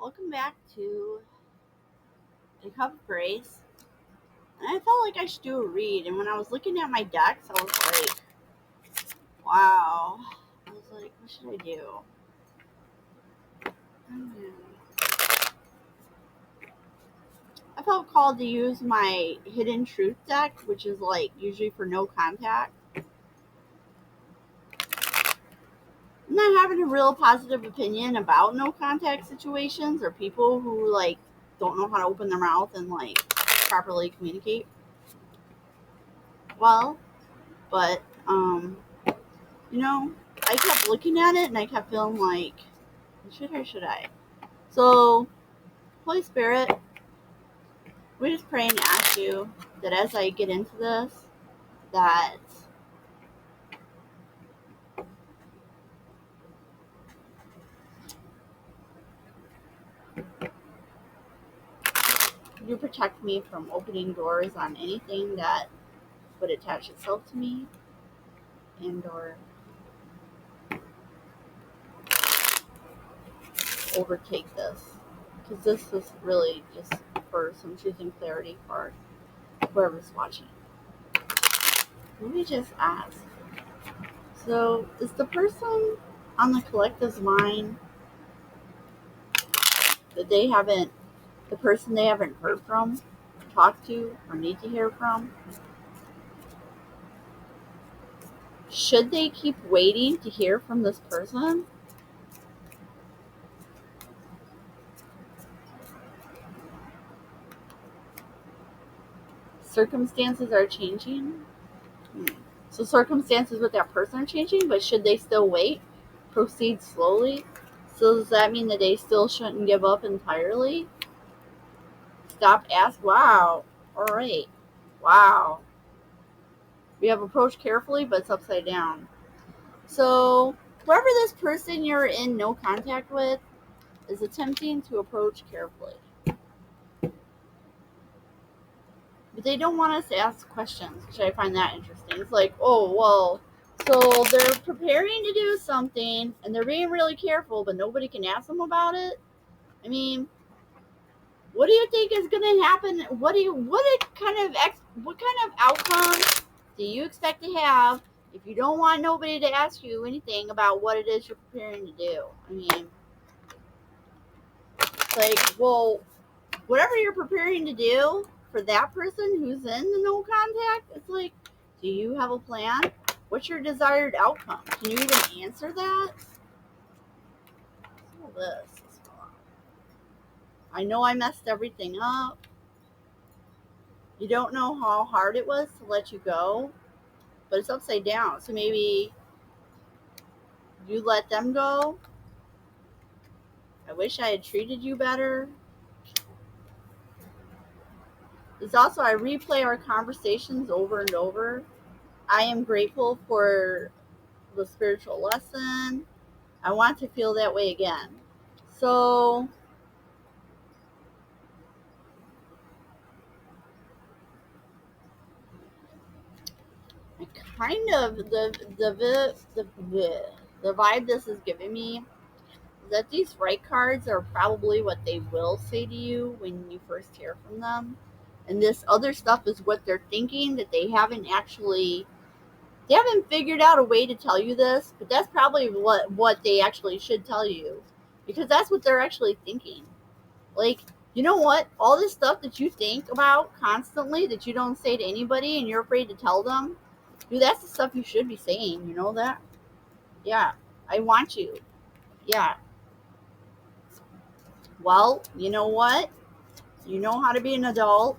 Welcome back to A Cup of Grace. And I felt like I should do a read. And when I was looking at my decks, I was like, wow. I was like, what should I do? I felt called to use my Hidden Truth deck, which is like usually for no contact. I'm not having a real positive opinion about no contact situations or people who like don't know how to open their mouth and like properly communicate well. But I kept looking at it and I kept feeling like, should I? So, Holy Spirit, we just pray and ask you that as I get into this, that you protect me from opening doors on anything that would attach itself to me and or overtake this. Because this is really just for some truth and clarity for whoever's watching. Let me just ask. So, is the person on the collective's mind that the person they haven't heard from, talked to, or need to hear from, should they keep waiting to hear from this person? Circumstances are changing. So circumstances with that person are changing, but should they still wait? Proceed slowly? So does that mean that they still shouldn't give up entirely? Stop, ask, wow. Alright. Wow. We have approached carefully, but it's upside down. So whoever this person you're in no contact with is attempting to approach carefully. But they don't want us to ask questions, which I find that interesting. It's like, oh, well, so they're preparing to do something and they're being really careful, but nobody can ask them about it. I mean, what do you think is going to happen? What kind of outcome do you expect to have if you don't want nobody to ask you anything about what it is you're preparing to do? I mean, it's like, well, whatever you're preparing to do for that person who's in the no contact, it's like, do you have a plan? What's your desired outcome? Can you even answer that? All this. I know I messed everything up. You don't know how hard it was to let you go, but it's upside down. So maybe you let them go. I wish I had treated you better. There's also, I replay our conversations over and over. I am grateful for the spiritual lesson. I want to feel that way again. So I kind of the vibe this is giving me is that these right cards are probably what they will say to you when you first hear from them. And this other stuff is what they're thinking that they haven't figured out a way to tell you this, but that's probably what they actually should tell you. Because that's what they're actually thinking. Like, you know what? All this stuff that you think about constantly that you don't say to anybody and you're afraid to tell them, dude, that's the stuff you should be saying. You know that? Yeah. I want you. Yeah. Well, you know what? You know how to be an adult.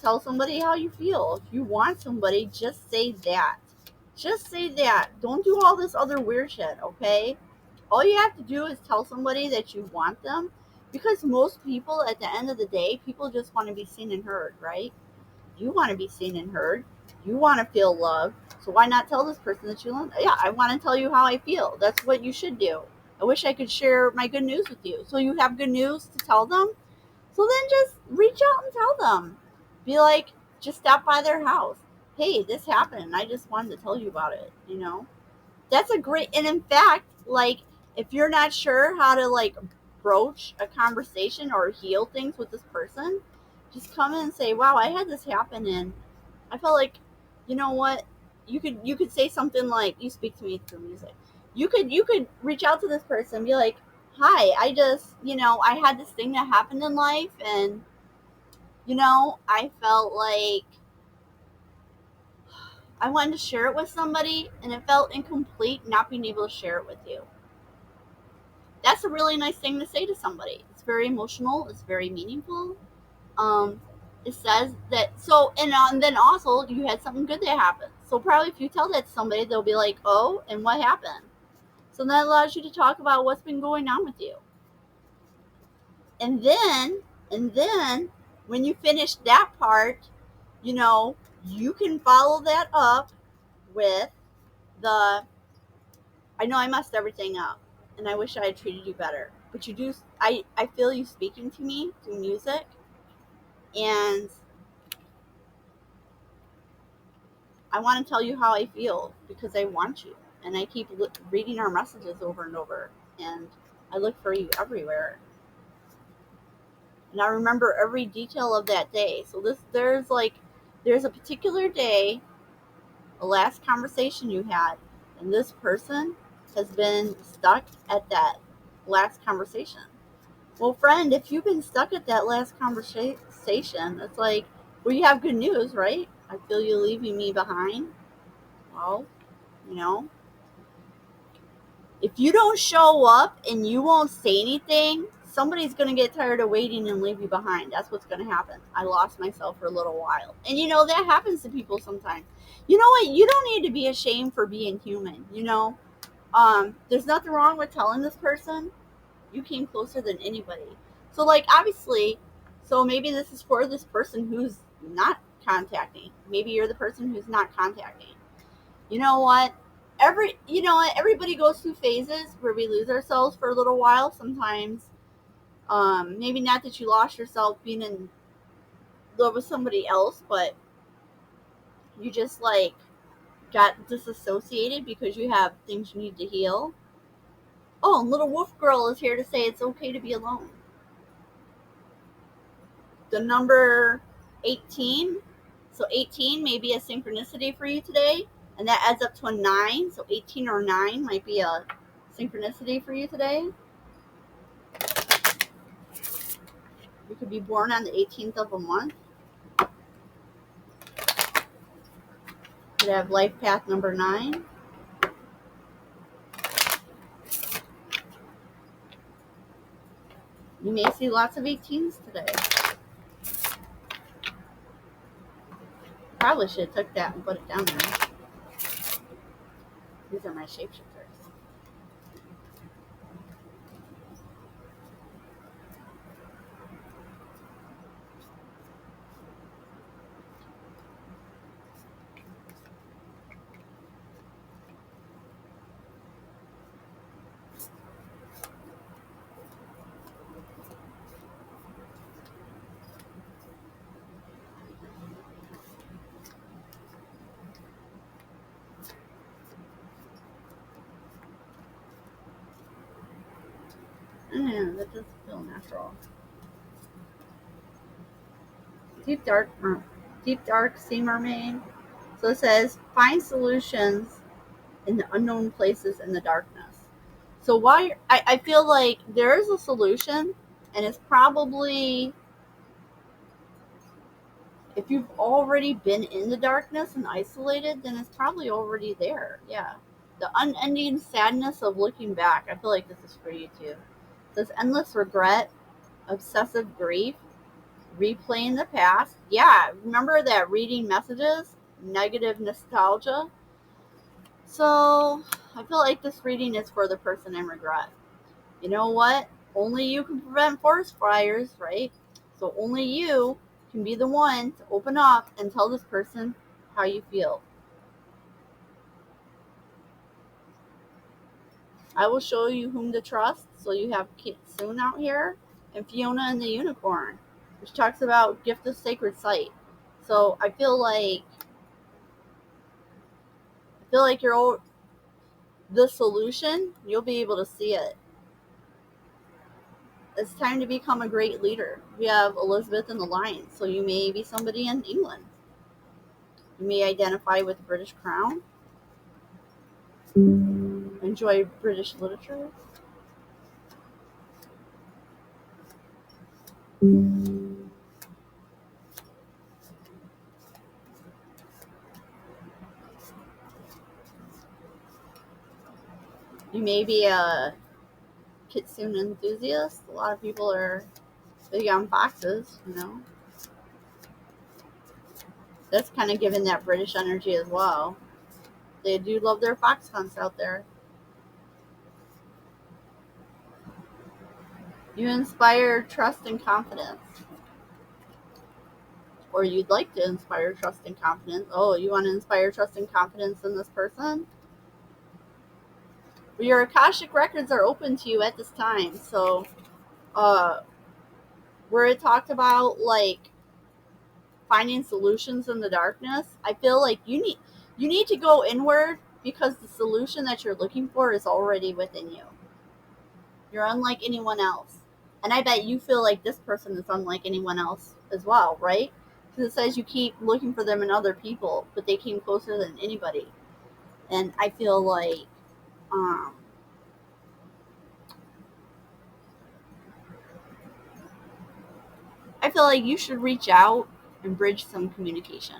Tell somebody how you feel. If you want somebody, just say that. Just say that. Don't do all this other weird shit, okay? All you have to do is tell somebody that you want them, because most people at the end of the day, people just want to be seen and heard, right? You want to be seen and heard. You want to feel loved. So why not tell this person that you love? Yeah, I want to tell you how I feel. That's what you should do. I wish I could share my good news with you. So you have good news to tell them? So then just reach out and tell them. Be like, just stop by their house. Hey, this happened. I just wanted to tell you about it, you know? That's a great, and in fact, like, if you're not sure how to, like, broach a conversation or heal things with this person, just come in and say, wow, I had this happen, and I felt like, you know what, you could say something like, you speak to me through music. You could reach out to this person and be like, hi, I just, I had this thing that happened in life, and I felt like I wanted to share it with somebody, and it felt incomplete not being able to share it with you. That's a really nice thing to say to somebody. It's very emotional. It's very meaningful. Um, it says that, so, and then also you had something good that happened. So probably if you tell that to somebody, they'll be like, oh, and what happened? So that allows you to talk about what's been going on with you. And then when you finish that part, you can follow that up with the, I know I messed everything up, and I wish I had treated you better. But you do, I feel you speaking to me through music, and I want to tell you how I feel because I want you. And I keep reading our messages over and over, and I look for you everywhere. And I remember every detail of that day. So there's a particular day, a last conversation you had, and this person has been stuck at that last conversation. Well, friend, if you've been stuck at that last conversation, it's like, well, you have good news, right? I feel you leaving me behind. Well, you know, if you don't show up and you won't say anything, somebody's going to get tired of waiting and leave you behind. That's what's going to happen. I lost myself for a little while. And that happens to people sometimes. You know what? You don't need to be ashamed for being human, there's nothing wrong with telling this person you came closer than anybody. So, like, obviously, so maybe this is for this person who's not contacting. Maybe you're the person who's not contacting. You know what? Everybody goes through phases where we lose ourselves for a little while. Sometimes, maybe not that you lost yourself being in love with somebody else, but you just like got disassociated because you have things you need to heal. Oh, and little wolf girl is here to say it's okay to be alone. The number 18. So 18 may be a synchronicity for you today, and that adds up to a 9. So 18 or 9 might be a synchronicity for you today. You could be born on the 18th of a month. You could have life path number 9. You may see lots of 18s today. Probably should have took that and put it down there. These are my shapeshifters. I don't know, that doesn't feel natural. Deep dark sea mermaid. So it says, find solutions in the unknown places in the darkness. So why I feel like there is a solution, and it's probably, if you've already been in the darkness and isolated, then it's probably already there. Yeah. The unending sadness of looking back. I feel like this is for you too. This endless regret, obsessive grief, replaying the past. Yeah, remember that reading messages, negative nostalgia. So I feel like this reading is for the person in regret. You know what? Only you can prevent forest fires, right? So only you can be the one to open up and tell this person how you feel. I will show you whom to trust. So you have Kitsune out here and Fiona and the Unicorn, which talks about gift of sacred sight. So I feel like you're all, the solution, you'll be able to see it. It's time to become a great leader. We have Elizabeth in the line, so you may be somebody in England. You may identify with the British Crown, enjoy British literature. You may be a kitsune enthusiast. A lot of people are big on foxes, you know. That's kind of given that British energy as well. They do love their fox hunts out there. You inspire trust and confidence. Or you'd like to inspire trust and confidence. Oh, you want to inspire trust and confidence in this person? Well, your akashic records are open to you at this time. So, uh, where it talked about like finding solutions in the darkness, I feel like you need to go inward because the solution that you're looking for is already within you. You're unlike anyone else. And I bet you feel like this person is unlike anyone else as well, right? Because it says you keep looking for them in other people, but they came closer than anybody. And I feel like um, you should reach out and bridge some communication.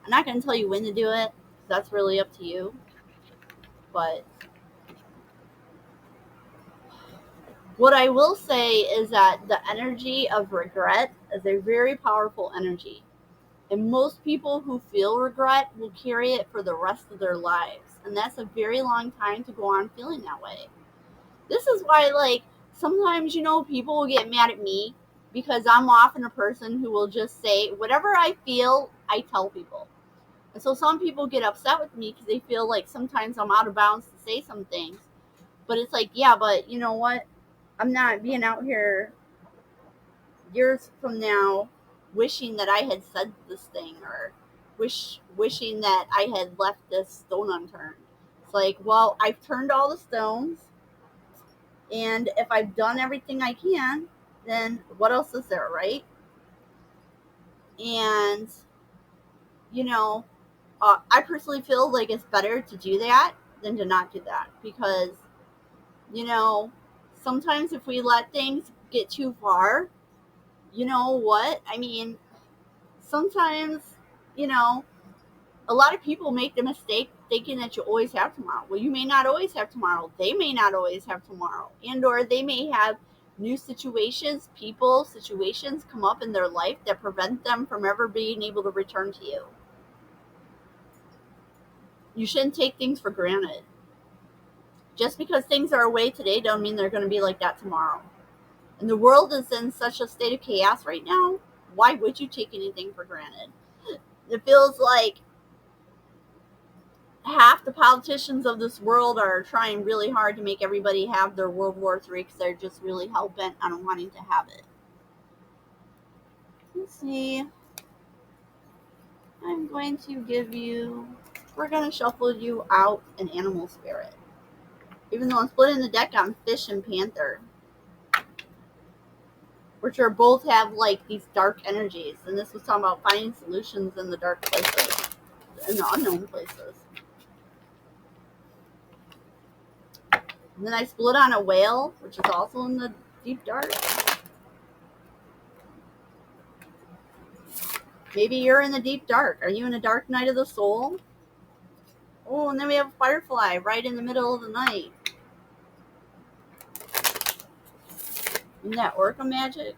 I'm not going to tell you when to do it. That's really up to you. But what I will say is that the energy of regret is a very powerful energy. And most people who feel regret will carry it for the rest of their lives. And that's a very long time to go on feeling that way. This is why, like, sometimes, people will get mad at me because I'm often a person who will just say, whatever I feel, I tell people. And so some people get upset with me because they feel like sometimes I'm out of bounds to say some things. But it's like, yeah, but you know what? I'm not being out here years from now wishing that I had said this thing or wishing that I had left this stone unturned. It's like, well, I've turned all the stones, and if I've done everything I can, then what else is there, right? And you know, I personally feel like it's better to do that than to not do that because you know sometimes if we let things get too far, you know what? I mean, sometimes, you know, a lot of people make the mistake thinking that you always have tomorrow. Well, you may not always have tomorrow. They may not always have tomorrow. And or they may have new situations, people, situations come up in their life that prevent them from ever being able to return to you. You shouldn't take things for granted. Just because things are away today don't mean they're going to be like that tomorrow. And the world is in such a state of chaos right now. Why would you take anything for granted? It feels like half the politicians of this world are trying really hard to make everybody have their World War III because they're just really hell bent on wanting to have it. Let's see. I'm going to give you. We're going to shuffle you out an animal spirit. Even though I'm splitting the deck on fish and panther, which are both have like these dark energies. And this was talking about finding solutions in the dark places, in the unknown places. And then I split on a whale, which is also in the deep dark. Maybe you're in the deep dark. Are you in a dark night of the soul? Oh, and then we have a firefly right in the middle of the night. Isn't that orca magic?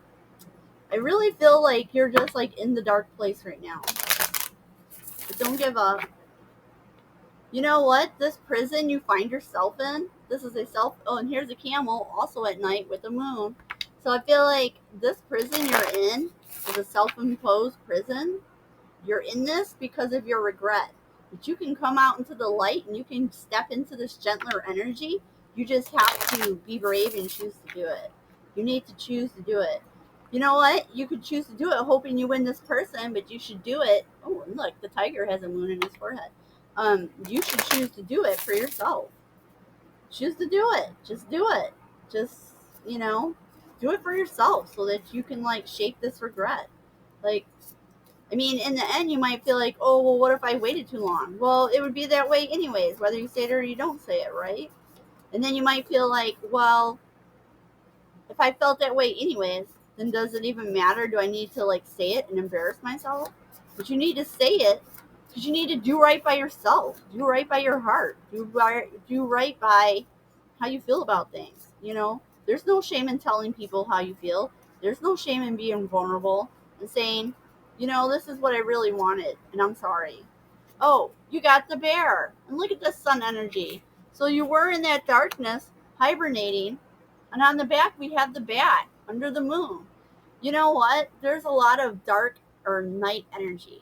I really feel like you're just like in the dark place right now. But don't give up. You know what? This prison you find yourself in, this is a self. Oh, and here's a camel also at night with the moon. So I feel like this prison you're in is a self-imposed prison. You're in this because of your regret. But you can come out into the light and you can step into this gentler energy. You just have to be brave and choose to do it. You need to choose to do it. You know what? You could choose to do it hoping you win this person, but you should do it. Oh, and look, the tiger has a moon in his forehead. You should choose to do it for yourself. Choose to do it. Just do it. Just, you know, do it for yourself so that you can like shake this regret. Like, I mean, in the end, you might feel like, oh, well, what if I waited too long? Well, it would be that way anyways, whether you say it or you don't say it, right? And then you might feel like, well, if I felt that way anyways, then does it even matter? Do I need to like say it and embarrass myself? But you need to say it because you need to do right by yourself, do right by your heart, do right by how you feel about things. You know, there's no shame in telling people how you feel. There's no shame in being vulnerable and saying, you know, this is what I really wanted, and I'm sorry. Oh, you got the bear, and look at the sun energy. So you were in that darkness, hibernating, and on the back we have the bat under the moon. You know what? There's a lot of dark or night energy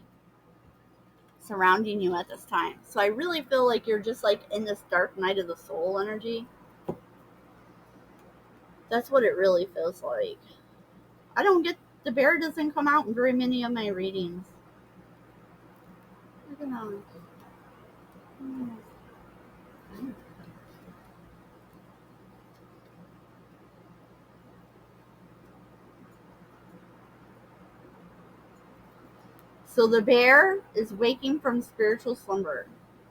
surrounding you at this time. So I really feel like you're just like in this dark night of the soul energy. That's what it really feels like. I don't get the bear doesn't come out in very many of my readings. We're gonna. So the bear is waking from spiritual slumber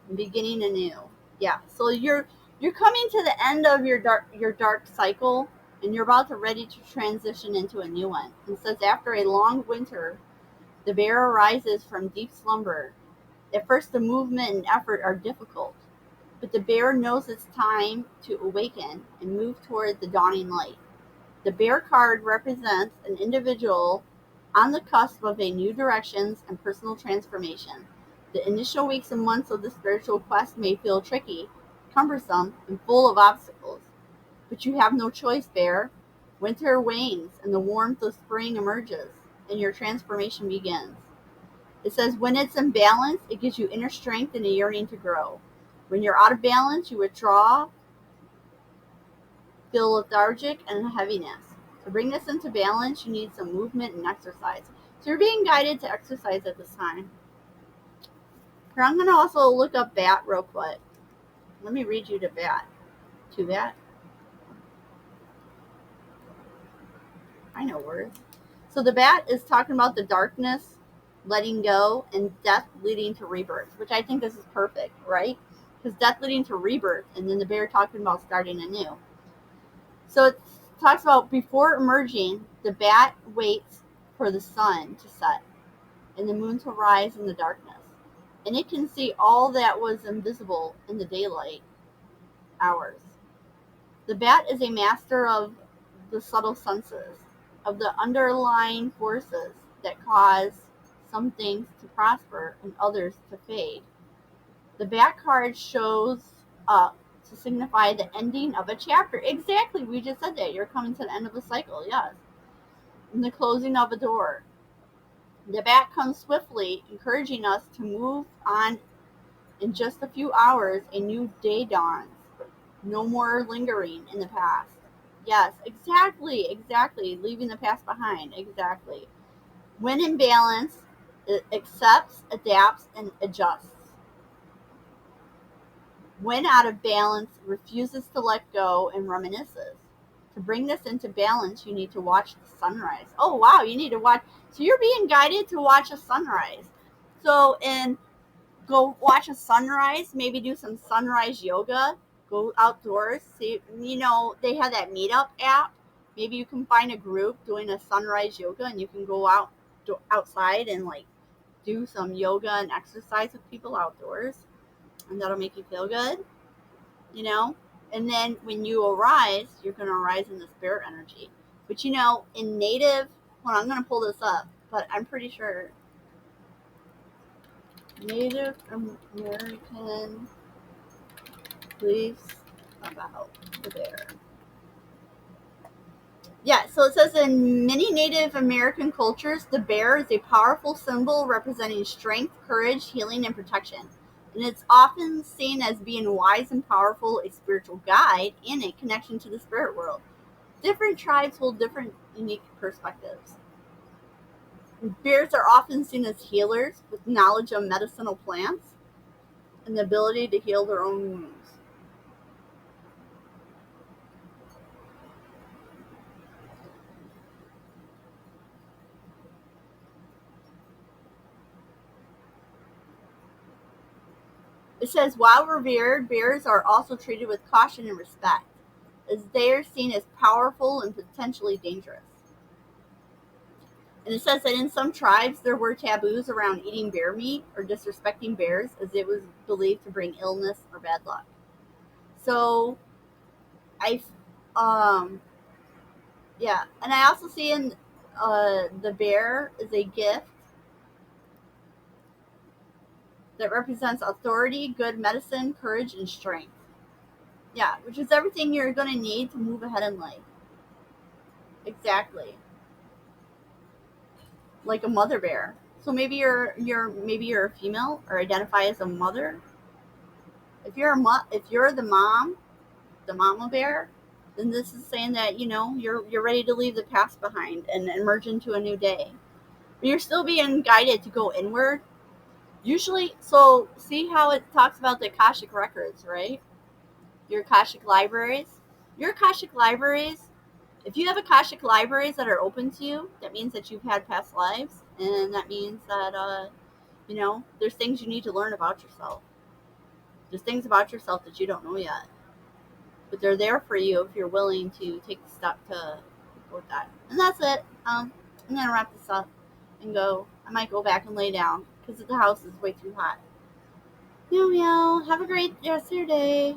and beginning anew. Yeah. So you're coming to the end of your dark cycle, and you're about to ready to transition into a new one. It says after a long winter, the bear arises from deep slumber. At first, the movement and effort are difficult, but the bear knows it's time to awaken and move toward the dawning light. The bear card represents an individual on the cusp of a new directions and personal transformation. The initial weeks and months of the spiritual quest may feel tricky, cumbersome, and full of obstacles. But you have no choice, bear. Winter wanes and the warmth of spring emerges, and your transformation begins. It says, when it's in balance, it gives you inner strength and a yearning to grow. When you're out of balance, you withdraw, feel lethargic and heaviness. To bring this into balance, you need some movement and exercise. So you're being guided to exercise at this time. Here, I'm going to also look up bat real quick. Let me read you to bat. To bat? I know words. So the bat is talking about the darkness, letting go, and death leading to rebirth, which I think this is perfect, right? Because death leading to rebirth, and then the bear talking about starting anew. So it talks about before emerging, the bat waits for the sun to set and the moon to rise in the darkness. And it can see all that was invisible in the daylight hours. The bat is a master of the subtle senses, of the underlying forces that cause some things to prosper and others to fade. The bat card shows up to signify the ending of a chapter. Exactly, we just said that. You're coming to the end of a cycle, yes. And the closing of a door. The bat comes swiftly, encouraging us to move on. In just a few hours, a new day dawns. No more lingering in the past. Yes, exactly. Leaving the past behind, exactly. When in balance, it accepts, adapts, and adjusts. When out of balance, refuses to let go and reminisces. To bring this into balance, you need to watch the sunrise. Oh, wow, you need to watch. So you're being guided to watch a sunrise. So, and go watch a sunrise, maybe do some sunrise yoga, go outdoors. See, you know, they have that meetup app. Maybe you can find a group doing a sunrise yoga and you can go outside and like do some yoga and exercise with people outdoors, and that'll make you feel good, you know. And then when you arise, you're going to arise in the spirit energy. But you know, in native, hold on, I'm going to pull this up, but I'm pretty sure Native American beliefs about the bear. Yeah, so it says in many Native American cultures, the bear is a powerful symbol representing strength, courage, healing, and protection. And it's often seen as being wise and powerful, a spiritual guide, and a connection to the spirit world. Different tribes hold different unique perspectives. Bears are often seen as healers with knowledge of medicinal plants and the ability to heal their own wounds. It says, while revered, bears are also treated with caution and respect, as they are seen as powerful and potentially dangerous. And it says that in some tribes there were taboos around eating bear meat or disrespecting bears, as it was believed to bring illness or bad luck. So I, yeah, and I also see in the bear is a gift that represents authority, good medicine, courage, and strength. Yeah, which is everything you're going to need to move ahead in life. Exactly. Like a mother bear. So maybe you're a female or identify as a mother. If you're the mama bear, then this is saying that you're ready to leave the past behind and emerge into a new day. But you're still being guided to go inward. Usually, so see how it talks about the akashic records, right? Your akashic libraries. Your akashic libraries. If you have akashic libraries that are open to you, that means that you've had past lives, and that means that there's things you need to learn about yourself. There's things about yourself that you don't know yet, but they're there for you if you're willing to take the step to go with that. And that's it. I'm gonna wrap this up and go. I might go back and lay down because the house is way too hot. Meow meow. Have a great rest of your day.